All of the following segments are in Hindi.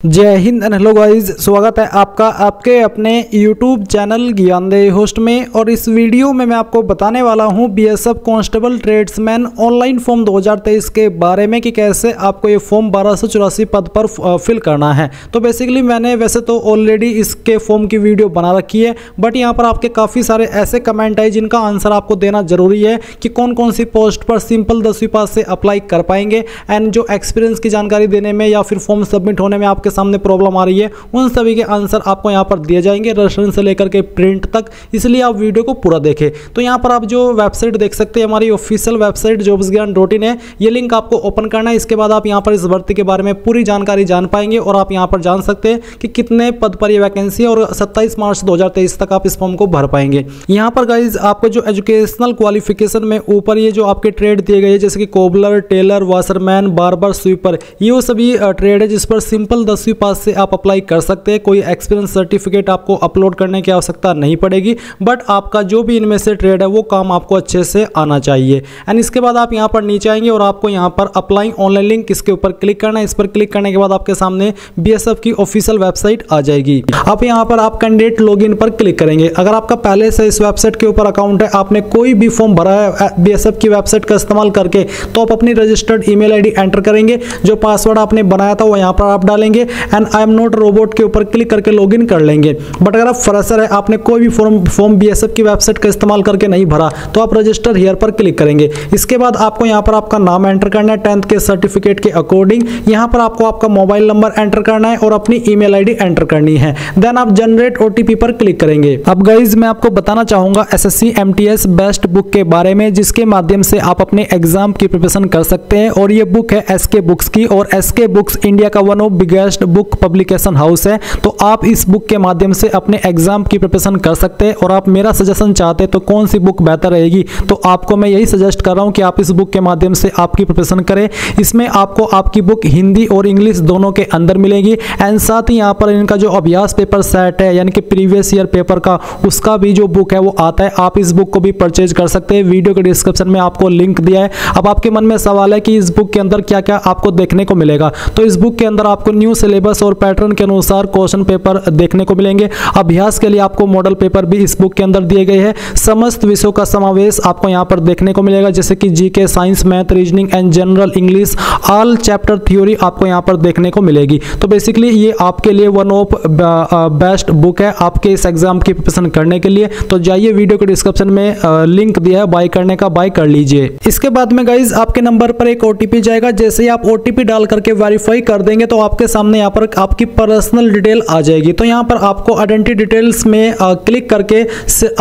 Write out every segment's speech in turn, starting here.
जय हिंद एंड हेलो गाइस, स्वागत है आपका आपके अपने YouTube चैनल ज्ञानदेही होस्ट में। और इस वीडियो में मैं आपको बताने वाला हूं BSF constable tradesman online form 2023 के बारे में कि कैसे आपको ये फॉर्म 1284 पद पर फिल करना है। तो बेसिकली मैंने वैसे तो ऑलरेडी इसके फॉर्म की वीडियो बना रखी है, बट यहाँ पर आपके काफ़ी सारे ऐसे कमेंट आए जिनका आंसर आपको देना जरूरी है कि कौन कौन सी पोस्ट पर सिंपल 10वीं पास से अप्लाई कर पाएंगे एंड जो एक्सपीरियंस की जानकारी देने में या फिर फॉर्म सबमिट होने में आपके सामने प्रॉब्लम आ रही है, उन सभी के आंसर आपको यहां पर दिए जाएंगे रजिस्ट्रेशन से लेकर के प्रिंट तक। इसलिए आप वीडियो को पूरा देखें। तो यहां पर आप जो वेबसाइट देख सकते हैं, हमारी ऑफिशियल वेबसाइट jobsgyan.in है। ये लिंक आपको ओपन करना है। इसके बाद आप यहां पर इस भर्ती के बारे में पूरी जानकारी जान पाएंगे और आप यहां पर जान सकते हैं कि कितने पद पर यह वैकेंसी है और 27 मार्च 2023 तक आप इस फॉर्म को भर पाएंगे। यहां पर गाइज आपको जो एजुकेशनल क्वालिफिकेशन में ऊपर ये जो आपके ट्रेड दिए गए हैं, जैसे कि cobbler, tailor, washerman, barber, sweeper, ये वो सभी ट्रेड है जिस पर सिंपल 10वीं पास से आप अप्लाई कर सकते हैं। कोई एक्सपीरियंस सर्टिफिकेट आपको अपलोड करने की आवश्यकता नहीं पड़ेगी, बट आपका जो भी इनमें से ट्रेड है वो काम आपको अच्छे से आना चाहिए। एंड इसके बाद आप यहां पर नीचे आएंगे और आपको यहां पर अप्लाई ऑनलाइन लिंक इसके ऊपर क्लिक करना है। इस पर क्लिक करने के बाद आपके सामने बीएसएफ की ऑफिशियल वेबसाइट आ जाएगी। आप यहां पर आप कैंडिडेट लॉगिन पर क्लिक करेंगे। अगर आपका पहले से इस वेबसाइट के ऊपर अकाउंट है, आपने कोई भी फॉर्म भरा है बीएसएफ की वेबसाइट का इस्तेमाल करके, तो आप अपनी रजिस्टर्ड ईमेल आईडी एंटर करेंगे। जो पासवर्ड आपने बनाया था वो यहां पर आप डालेंगे and I am not robot के ऊपर क्लिक करके लॉगिन कर लेंगे। बट अगर आप फ्रेशर है, आपने कोई भी फॉर्म बीएसएफ की वेबसाइट का इस्तेमाल करके नहीं भरा, तो आप रजिस्टर हियर पर क्लिक करेंगे। इसके बाद आपको यहां पर आपका नाम एंटर करना है 10th के सर्टिफिकेट के अकॉर्डिंग। यहां पर आपको आपका मोबाइल नंबर एंटर करना है और अपनी ईमेल आईडी एंटर करनी है। देन आप जनरेट ओटीपी पर क्लिक करेंगे। अब गाइज मैं आपको बताना चाहूंगा एसएससी एमटीएस बेस्ट बुक के बारे में, जिसके माध्यम से आप अपने एग्जाम की प्रिपरेशन कर सकते हैं। और ये बुक है एसके बुक्स की, और एसके बुक्स इंडिया का one of biggest book publication house है। तो आप इस बुक के माध्यम से अपने एग्जाम की प्रिपरेशन कर सकते हैं। और आप मेरा सजेशन चाहते हैं तो कौन सी बुक बेहतर रहेगी, तो आपको मैं यही सजेस्ट कर रहा हूं कि आप इस बुक के माध्यम से आपकी प्रिपरेशन करें। इसमें आपको आपकी बुक हिंदी और इंग्लिश दोनों के अंदर मिलेगी। एंड साथ ही यहाँ पर इनका जो अभ्यास पेपर सेट है, यानी कि प्रीवियस ईयर पेपर का, उसका भी जो बुक है वो आता है। आप इस बुक को भी परचेज कर सकते हैं। वीडियो के डिस्क्रिप्शन में आपको लिंक दिया है। अब आपके मन में सवाल है कि इस बुक के अंदर क्या क्या आपको देखने को मिलेगा, तो इस बुक के अंदर आपको न्यू सिलेबस और पैटर्न के अनुसार क्वेश्चन पेपर देखने को मिलेंगे। अभ्यास के लिए आपको मॉडल पेपर भी इस बुक के अंदर दिए गए हैं। समस्त विषयों का समावेश आपको यहां पर देखने को मिलेगा, जैसे कि GK, science, math, reasoning and general English, all chapter theory आपको यहां पर देखने को मिलेगी। तो बेसिकली ये आपके लिए वन ऑफ बेस्ट बुक है आपके इस एग्जाम की प्रिपरेशन करने के लिए। तो जाइए, वीडियो के डिस्क्रिप्शन में लिंक दिया है बाय करने का, बाय कर लीजिए। इसके बाद में गाइज आपके नंबर पर एक ओटीपी जाएगा। जैसे ही आप ओटीपी डाल करके वेरीफाई कर देंगे तो आपके सामने यहाँ पर आपकी पर्सनल डिटेल आ जाएगी। तो यहाँ पर आपको आइडेंटिटी डिटेल्स में क्लिक करके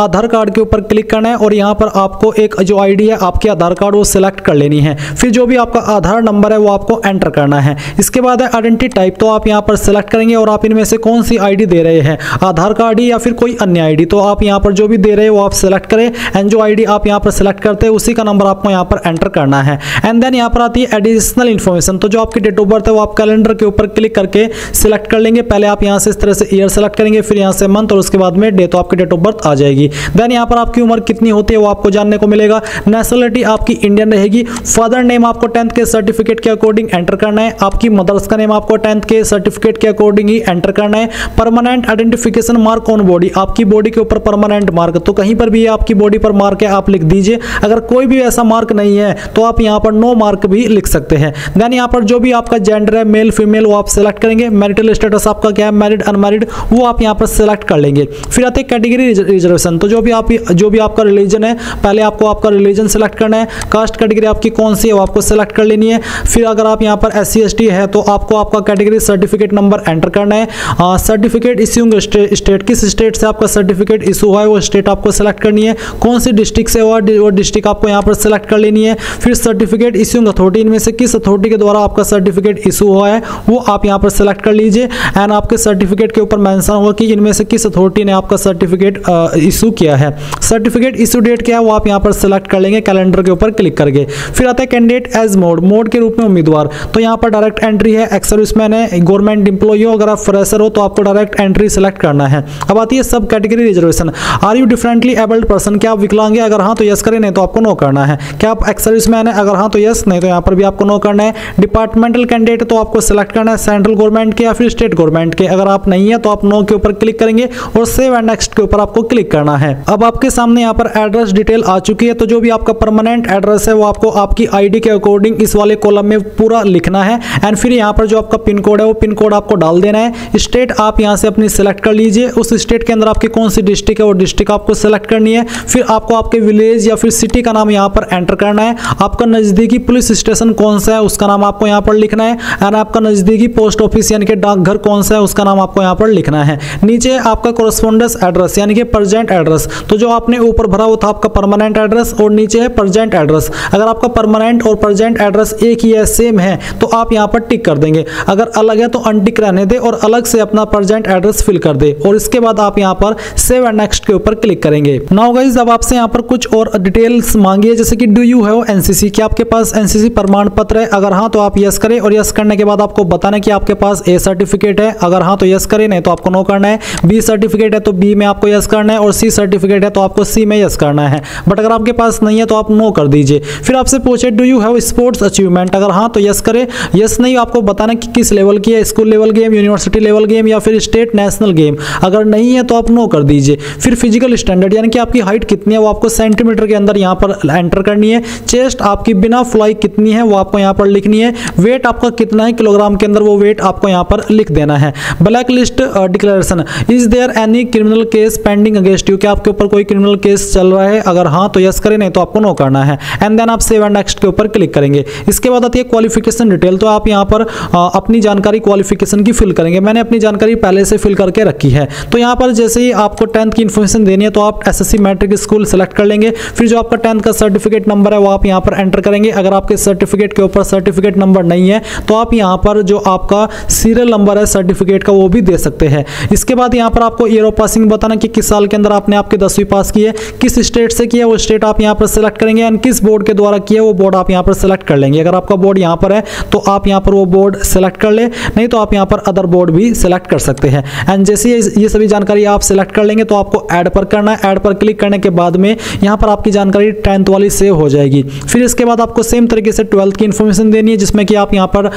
आधार कार्ड के ऊपर क्लिक करना है और यहाँ पर आपको एक जो आईडी है आपके आधार कार्ड वो सिलेक्ट कर लेनी है। फिर जो भी आपका आधार नंबर है वो आपको एंटर करना है। इसके बाद है आइडेंटिटी टाइप, तो आप यहाँ पर सिलेक्ट करेंगे और आप इनमें से कौन सी आईडी दे रहे हैं, आधार कार्ड या फिर कोई अन्य आईडी। तो आप यहाँ पर जो भी दे रहे हैं वो आप सिलेक्ट करें एंड जो आईडी आप यहाँ पर सिलेक्ट करते हैं उसी का नंबर आपको यहाँ पर एंटर करना है। एंड देन यहाँ पर आती है एडिशनल इन्फॉर्मेशन। तो जो आपकी डेट ऑफ बर्थ है वो आप कैलेंडर के ऊपर क्लिक करके सिलेक्ट कर लेंगे। पहले आप यहाँ से इस तरह से ईयर सेलेक्ट करेंगे, फिर यहाँ से मंथ और उसके बाद में डे, तो आपकी डेट ऑफ बर्थ आ जाएगी। देन यहाँ पर आपकी उम्र कितनी होती है वो आपको जानने को मिलेगा। नेशनलिटी आपकी इंडियन रहेगी। फादर नेम आपको 10th के सर्टिफिकेट के अकॉर्डिंग एंटर करना है। आपकी मदर्स का नेम आपको 10th के सर्टिफिकेट के अकॉर्डिंग ही एंटर करना है। Permanent identification mark on body, आपकी बॉडी के ऊपर परमानेंट मार्क, तो कहीं पर भी आपकी बॉडी पर मार्क है आप लिख दीजिए। अगर कोई भी ऐसा मार्क नहीं है तो आप यहाँ पर नो मार्क भी लिख सकते हैं। देन यहाँ पर जो भी आपका जेंडर है, मेल फीमेल, वो आप सिलेक्ट करेंगे। मैरिटल स्टेटस आपका क्या है, मैरिड अनमैरिड, वो आप यहाँ पर सिलेक्ट कर लेंगे। फिर आते हैं कैटेगरी रिजर्वेशन। तो जो भी आपका रिलीजन है, पहले आपको आपका रिलीजन सिलेक्ट करना है। कास्ट कैटेगरी आपकी कौन सी है वो आपको सिलेक्ट कर लेनी है। फिर अगर आप यहाँ पर SC ST है तो आपको आपका कैटेगरी सर्टिफिकेट नंबर एंटर करना है। सर्टिफिकेट इश्यूइंग स्टेट, किस स्टेट से आपका सर्टिफिकेट इशू हुआ है वो स्टेट आपको सिलेक्ट करनी है। कौन सी डिस्ट्रिक्ट से हुआ वो डिस्ट्रिक्ट आपको यहाँ पर सिलेक्ट कर लेनी है। फिर सर्टिफिकेट इश्यूइंग अथॉरिटी, इनमें से किस अथॉरिटी के द्वारा आपका सर्टिफिकेट इशू हुआ है वो आप यहाँ पर सिलेक्ट कर लीजिए। एंड आपके सर्टिफिकेट के ऊपर मेंशन होगा कि इनमें से किस अथॉरिटी ने आपका सर्टिफिकेट इशू किया है। सर्टिफिकेट इशू डेट क्या है वो आप यहाँ पर सिलेक्ट कर लेंगे कैलेंडर के ऊपर क्लिक करके। फिर आता है कैंडिडेट एज मोड के रूप में उम्मीदवार। तो यहाँ पर डायरेक्ट एंट्री है, एक्स सर्विसमैन है, गवर्नमेंट एम्प्लॉई हो, अगर आप फ्रेशर हो तो आपको डायरेक्ट एंट्री सिलेक्ट करना है। अब आती है sub category reservation. Are you differently abled person, क्या आप विकलांग है, अगर हाँ तो यस करें, नहीं तो आपको नो करना है। क्या आप एक्स सर्विसमैन है, अगर हाँ तो यस, नहीं तो यहाँ पर भी आपको नो करना है। डिपार्टमेंटल कैंडिडेट तो आपको सिलेक्ट करना है। सेंट्रल सेंट्रल गवर्नमेंट के या फिर स्टेट गवर्नमेंट के। अगर आप नहीं है तो आप नो के ऊपर क्लिक करेंगे और सेव एंड नेक्स्ट के ऊपर आपको क्लिक करना है। अब आपके सामने यहाँ पर एड्रेस डिटेल आ चुकी है, तो जो भी आपका परमानेंट एड्रेस है वो आपको आपकी आईडी के अकॉर्डिंग इस वाले कॉलम में पूरा लिखना है। एंड फिर यहाँ पर जो आपका पिन कोड है वो पिन कोड आपको डाल देना है। स्टेट आप यहाँ से अपनी सेलेक्ट कर लीजिए, उस स्टेट के अंदर आपकी कौन सी डिस्ट्रिक्ट है वो डिस्ट्रिक्ट आपको सेलेक्ट करनी है। फिर आपको आपके विलेज या फिर सिटी का नाम यहाँ पर एंटर करना है। आपका नजदीकी पुलिस स्टेशन कौन सा है उसका नाम आपको यहाँ पर लिखना है। एंड आपका नजदीकी पोस्ट ऑफिस यानी कि डाकघर कौन सा है उसका नाम आपको यहाँ पर लिखना है। नीचे आपका कोरेस्पोंडेंस एड्रेस यानी कि प्रेजेंट एड्रेस, तो जो आपने ऊपर भरा वो था आपका परमानेंट एड्रेस और नीचे है प्रेजेंट एड्रेस। अगर आपका परमानेंट और प्रेजेंट एड्रेस एक ही है, सेम है, तो आप यहाँ पर टिक कर देंगे। अगर अलग है तो अनटिक रहने दे और अलग से अपना प्रेजेंट एड्रेस फिल कर दे और इसके बाद आप यहाँ पर सेव एंड नेक्स्ट के ऊपर क्लिक करेंगे। नाउ गाइस अब आपसे यहाँ पर कुछ और डिटेल्स मांगी है, जैसे कि डू यू हैव एनसीसी, क्या आपके पास एनसीसी प्रमाण पत्र है? अगर हाँ तो आप यस करें और यस करने के बाद आपको बताना कि आपके पास ए सर्टिफिकेट है। अगर हाँ तो यस करें, नहीं तो आपको नो करना है। बी सर्टिफिकेट है तो बी में आपको यस करना है और सी सर्टिफिकेट है तो आपको सी में यस करना है। बट अगर आपके पास नहीं है तो आप नो कर दीजिए। फिर आपसे पूछे do you have sports achievement, अगर हाँ तो यस करें, यस नहीं आपको बताना कि किस लेवल की है, school level game, university level game या फिर स्टेट नेशनल गेम। अगर नहीं है तो आप नो कर दीजिए। फिर फिजिकल स्टैंडर्ड यानी कि आपकी हाइट कितनी है वो आपको सेंटीमीटर के अंदर यहाँ पर एंटर करनी है। चेस्ट आपकी बिना फ्लाई कितनी है वो आपको यहाँ पर लिखनी है। वेट आपका कितना है किलोग्राम के अंदर वो वेट आपको यहाँ पर लिख देना है। Blacklist declaration, is there any criminal case pending against you, क्या आपके ऊपर कोई क्रिमिनल केस चल रहा है? अगर हाँ तो यस करें, नहीं तो आपको नो करना है। एंड देन आप सेव एंड नेक्स्ट के ऊपर क्लिक करेंगे। इसके बाद आती है क्वालिफिकेशन डिटेल, तो आप यहाँ पर अपनी जानकारी क्वालिफिकेशन की फिल करेंगे। मैंने अपनी जानकारी पहले से फिल करके रखी है। तो यहाँ पर जैसे ही आपको 10th की इन्फॉर्मेशन देनी है तो आप एसएससी मैट्रिक स्कूल सेलेक्ट कर लेंगे। फिर जो आपका 10th का सर्टिफिकेट नंबर है वो आप यहाँ पर एंटर करेंगे। अगर आपके सर्टिफिकेट के ऊपर सर्टिफिकेट नंबर नहीं है तो आप यहाँ पर जो आपका सीरियल नंबर है सर्टिफिकेट का वो भी दे सकते हैं। इसके बाद यहाँ पर आपको ईयर ऑफ पासिंग बताना कि किस साल के अंदर आपने आपके 10वीं पास की है, किस स्टेट से किया वो स्टेट आप यहाँ पर सेलेक्ट करेंगे एंड किस बोर्ड के द्वारा किया वो बोर्ड आप यहाँ पर सेलेक्ट कर लेंगे। अगर आपका बोर्ड यहाँ पर है तो आप यहाँ पर वो बोर्ड सेलेक्ट कर ले, नहीं तो आप यहाँ पर अदर बोर्ड भी सेलेक्ट कर सकते हैं। एंड जैसे ये सभी जानकारी आप सेलेक्ट कर लेंगे तो आपको ऐड पर करना है। ऐड पर क्लिक करने के बाद में यहाँ पर आपकी जानकारी 10th वाली सेव हो जाएगी। फिर इसके बाद आपको सेम तरीके से 12th की इन्फॉर्मेशन देनी है, जिसमें कि आप यहाँ पर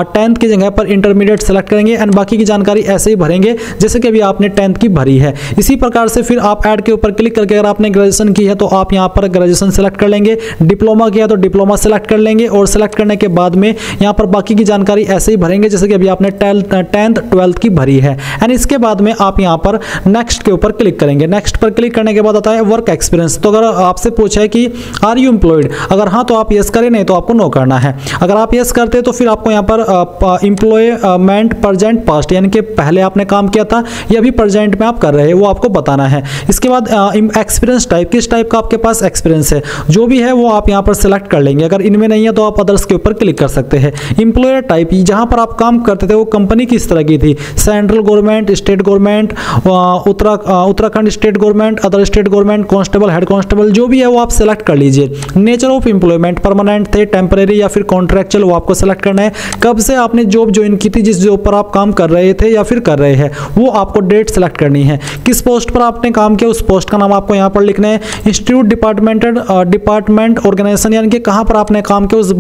10th की जगह पर इंटरमीडिएट सेलेक्ट करेंगे एंड बाकी की जानकारी ऐसे ही भरेंगे जैसे कि अभी आपने 10th की भरी है। इसी प्रकार से फिर आप ऐड के ऊपर क्लिक करके अगर आपने ग्रेजुएशन की है तो आप यहाँ पर ग्रेजुएशन सेलेक्ट कर लेंगे, डिप्लोमा किया तो डिप्लोमा सेलेक्ट कर लेंगे और सेलेक्ट करने के बाद में यहाँ पर बाकी की जानकारी ऐसे ही भरेंगे जैसे कि अभी आपने 10th 12th की भरी है। एंड इसके बाद में आप यहाँ पर नेक्स्ट के ऊपर क्लिक करेंगे। नेक्स्ट पर क्लिक करने के बाद आता है वर्क एक्सपीरियंस, तो अगर आपसे पूछा है कि आर यू एम्प्लॉयड, अगर हाँ तो आप यस करें, नहीं तो आपको नो करना है। अगर आप यस करते हैं तो फिर आपको यहाँ पर एम्प्लॉयमेंट प्रेजेंट पास्ट यानी कि पहले आपने काम किया था या अभी प्रेजेंट में आप कर रहे हैं वो आपको बताना है। इसके बाद एक्सपीरियंस टाइप, किस टाइप का आपके पास एक्सपीरियंस है जो भी है वो आप यहाँ पर सेलेक्ट कर लेंगे। अगर इनमें नहीं है तो आप अदर्स के ऊपर क्लिक कर सकते हैं। एम्प्लॉयर टाइप, जहाँ पर आप काम करते थे वो कंपनी किस तरह की थी, central government, state government, Uttarakhand state government, other state government, constable, head constable, जो भी है वो आप सेलेक्ट कर लीजिए। नेचर ऑफ एम्प्लॉयमेंट, परमानेंट थे, टेम्परेरी या फिर कॉन्ट्रैक्चुअल, वो आपको सेलेक्ट करना है। कब से आपने जॉब ज्वाइन की थी, जिस जॉब पर आप काम कर रहे थे या फिर कर रहे हैं वो आपको डेट सेलेक्ट करनी है। किस पोस्ट पर आपने काम किया उस पोस्ट का नाम आपको यहाँ पर लिखना है। इंस्टीट्यूट, डिपार्टमेंट, ऑर्गेनाइजेशन यानी कि कहाँ पर आपने काम किया उस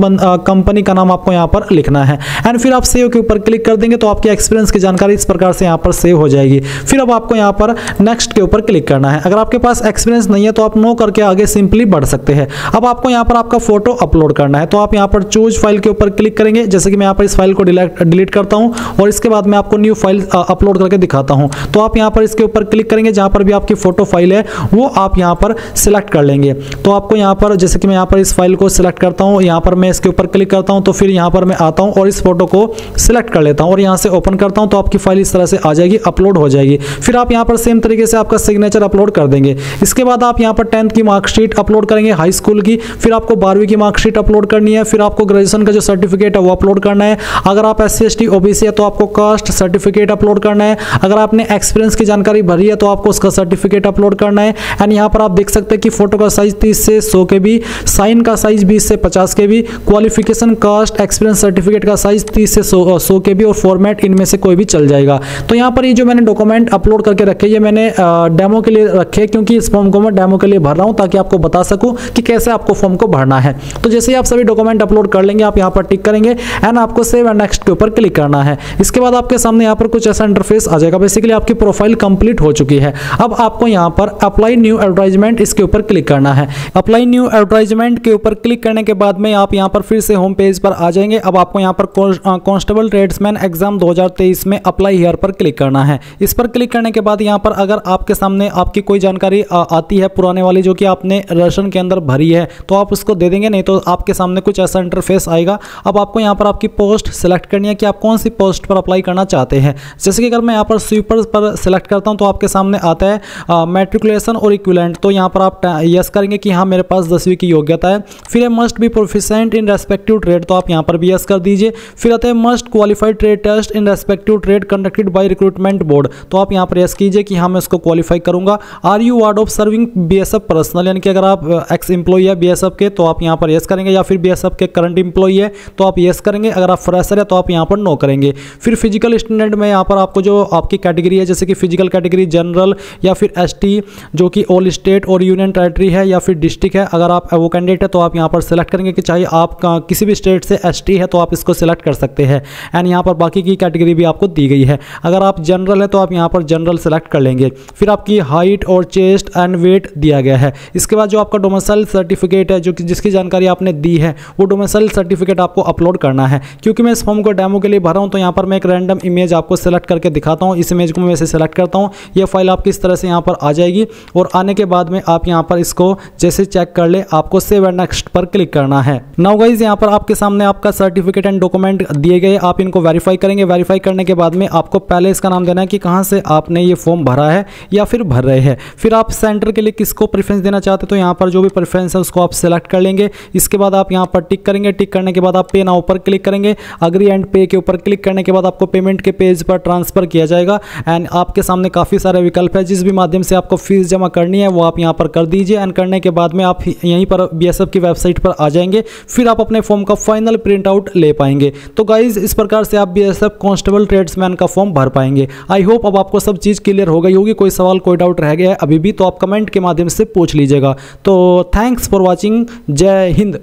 कंपनी का नाम आपको यहाँ पर लिखना है। एंड फिर आप सेव के ऊपर क्लिक कर देंगे तो आपकी एक्सपीरियंस की जानकारी इस प्रकार से यहाँ पर सेव हो जाएगी। फिर अब आपको यहाँ पर नेक्स्ट के ऊपर क्लिक करना है। अगर आपके पास एक्सपीरियंस नहीं है तो आप नो करके आगे सिंपली बढ़ सकते हैं। अब आपको यहाँ पर आपका फोटो अपलोड करना है, तो आप यहाँ पर चूज फाइल के ऊपर क्लिक करेंगे। जैसे कि मैं यहाँ पर इस फाइल को डिलीट करता हूँ और इसके बाद मैं आपको न्यू फाइल अपलोड करके दिखाता हूँ। तो आप यहाँ पर इसके ऊपर क्लिक करेंगे, जहाँ पर भी आपकी फोटो फाइल है वो आप यहाँ पर सिलेक्ट कर लेंगे। तो आपको यहाँ पर जैसे कि मैं यहाँ पर इस फाइल को सिलेक्ट करता हूँ, यहाँ पर मैं इसके ऊपर क्लिक करता हूँ तो फिर यहाँ पर मैं आता हूँ और इस फोटो को सिलेक्ट कर लेता हूँ और यहाँ से ओपन करता हूँ तो आपकी फाइल इस तरह से आ जाएगी, अपलोड हो जाएगी। फिर आप यहाँ पर सेम तरीके से आपका सिग्नेचर अपलोड कर देंगे। इसके बाद आप यहाँ पर 10th की मार्कशीट अपलोड करेंगे, हाई स्कूल की, फिर आपको 12वीं की मार्कशीट अपलोड करनी है, फिर आपको ग्रेजुएशन का जो सर्टिफिकेट है वो अपलोड करना है। अगर आप SC ST OBC है तो आपको कास्ट सर्टिफिकेट अपलोड करना है। अगर आपने एक्सपीरियंस की जानकारी भरी है तो आपको उसका सर्टिफिकेट अपलोड करना है। एंड यहाँ पर आप देख सकते हैं कि फोटो का साइज 30 से 100 KB, साइन का साइज 20 से 50 KB, qualification, caste, experience certificate का साइज 30 से 100 KB और फॉर्मेट इनमें से कोई भी चल जाएगा। तो यहाँ पर ये जो मैंने डॉक्यूमेंट अपलोड करके रखे ये मैंने डेमो के लिए रखे, क्योंकि इस फॉर्म को मैं डेमो के लिए भर रहा हूँ ताकि आपको बता सकूँ कि कैसे आपको फॉर्म को भरना है। तो जैसे ही आप सभी डॉक्यूमेंट अपलोड कर लेंगे आप यहाँ पर टिक करेंगे एंड आपको सेव एंड नेक्स्ट के ऊपर क्लिक क्लिक करना है। इसके बाद आपके सामने यहाँ पर कुछ ऐसा इंटरफेस आ जाएगा। बेसिकली आपकी प्रोफाइल कंप्लीट हो चुकी है। अब आपको यहाँ पर अप्लाई न्यू एडवर्टाइजमेंट इसके ऊपर क्लिक करना है। अप्लाई न्यू एडवर्टाइजमेंट के ऊपर क्लिक करने के बाद में आप यहाँ पर फिर से होम पेज पर आ जाएंगे। अब आपको यहाँ पर कांस्टेबल ट्रेड्समैन एग्जाम 2023 में अप्लाई हियर पर क्लिक करना है। इस पर क्लिक करने के बाद यहाँ पर अगर आपके सामने आपकी कोई जानकारी आती है पुराने वाली जो कि आपने राशन के अंदर भरी है तो आप उसको दे देंगे, नहीं तो आपके सामने कुछ ऐसा इंटरफेस आएगा। अब आपको यहाँ पर आपकी पोस्ट सेलेक्ट करनी है कि आप कौन सी पोस्ट पर अप्लाई करना चाहते हैं। जैसे कि अगर मैं यहाँ पर स्वीपर पर सेलेक्ट करता हूँ तो आपके सामने आता है मैट्रिकुलेशन और इक्विवेलेंट, तो यहाँ पर आप यस करेंगे कि हाँ मेरे पास 10वीं की योग्यता है। फिर must be proficient in respective trade, तो आप यहाँ पर भी यस कर दीजिए। फिर आता है must qualified trade test in respective trade conducted by recruitment board, तो आप यहाँ पर यस कीजिए कि हाँ मैं उसको क्वालिफाई करूंगा। Are you ward of serving BSF personnel, यानी कि अगर आप एक्स एम्प्लॉई है बीएसएफ के तो आप यहाँ पर यस करेंगे, या फिर बीएसएफ के करंट एम्प्लॉई है तो आप यस करेंगे। अगर आप फ्रेशर है तो आप यहाँ पर नो करेंगे। फिर फिजिकल स्टैंडर्ड में यहाँ पर आपको जो आपकी कैटेगरी है, जैसे कि फिजिकल कैटेगरी जनरल या फिर एसटी जो कि ऑल स्टेट और यूनियन टेरिटरी है या फिर डिस्ट्रिक्ट है, अगर आप वो कैंडिडेट है तो आप यहाँ पर सेलेक्ट करेंगे कि चाहे आप किसी भी स्टेट से एसटी है तो आप इसको सिलेक्ट कर सकते हैं। एंड यहाँ पर बाकी की कैटेगरी भी आपको दी गई है। अगर आप जनरल है तो आप यहाँ पर जनरल सेलेक्ट कर लेंगे। फिर आपकी हाइट और चेस्ट एंड वेट दिया गया है। इसके बाद जो आपका डोमिसाइल सर्टिफिकेट है जो कि जिसकी जानकारी आपने दी है वो डोमिसाइल सर्टिफिकेट आपको अपलोड करना है। क्योंकि मैं इस फॉर्म को डेमो के लिए भरा हूँ तो यहाँ पर मैं एक रैंडम इमेज आपको सेलेक्ट करके दिखाता हूँ। इस इमेज को मैं वैसे सेलेक्ट करता हूँ, ये फाइल आपकी इस तरह से यहाँ पर आ जाएगी और आने के बाद में आप यहाँ पर इसको जैसे चेक कर ले आपको सेव एंड नेक्स्ट पर क्लिक करना है। नाउ गाइस यहाँ पर आपके सामने आपका सर्टिफिकेट एंड डॉक्यूमेंट दिए गए, आप इनको वेरीफाई करेंगे। वेरीफाई करने के बाद में आपको पहले इसका नाम देना है कि कहाँ से आपने ये फॉर्म भरा है या फिर भर रहे हैं। फिर आप सेंटर के लिए किसको प्रेफरेंस देना चाहते हैं तो यहाँ पर जो भी प्रेफरेंस है उसको आप सेलेक्ट कर लेंगे। इसके बाद आप यहाँ पर टिक करेंगे। टिक करने के बाद आप पे नाउ पर क्लिक करेंगे। अग्री एंड पे के ऊपर क्लिक करने के बाद आपको पेमेंट के पेज पर ट्रांसफर किया जाएगा। एंड आपके सामने काफ़ी सारे विकल्प है, जिस भी माध्यम से आपको फीस जमा करनी है वो आप यहाँ पर कर दीजिए। एंड करने के बाद में आप यहीं पर बीएसएफ की वेबसाइट पर आ जाएंगे। फिर आप अपने फॉर्म का फाइनल प्रिंट आउट ले पाएंगे। तो गाइज इस प्रकार से आप बीएसएफ कांस्टेबल ट्रेड्समैन का फॉर्म भर पाएंगे। आई होप अब आपको सब चीज़ क्लियर हो गई होगी। कोई सवाल कोई डाउट रह गया है अभी भी तो आप कमेंट के माध्यम से पूछ लीजिएगा। तो थैंक्स फॉर वॉचिंग। जय हिंद।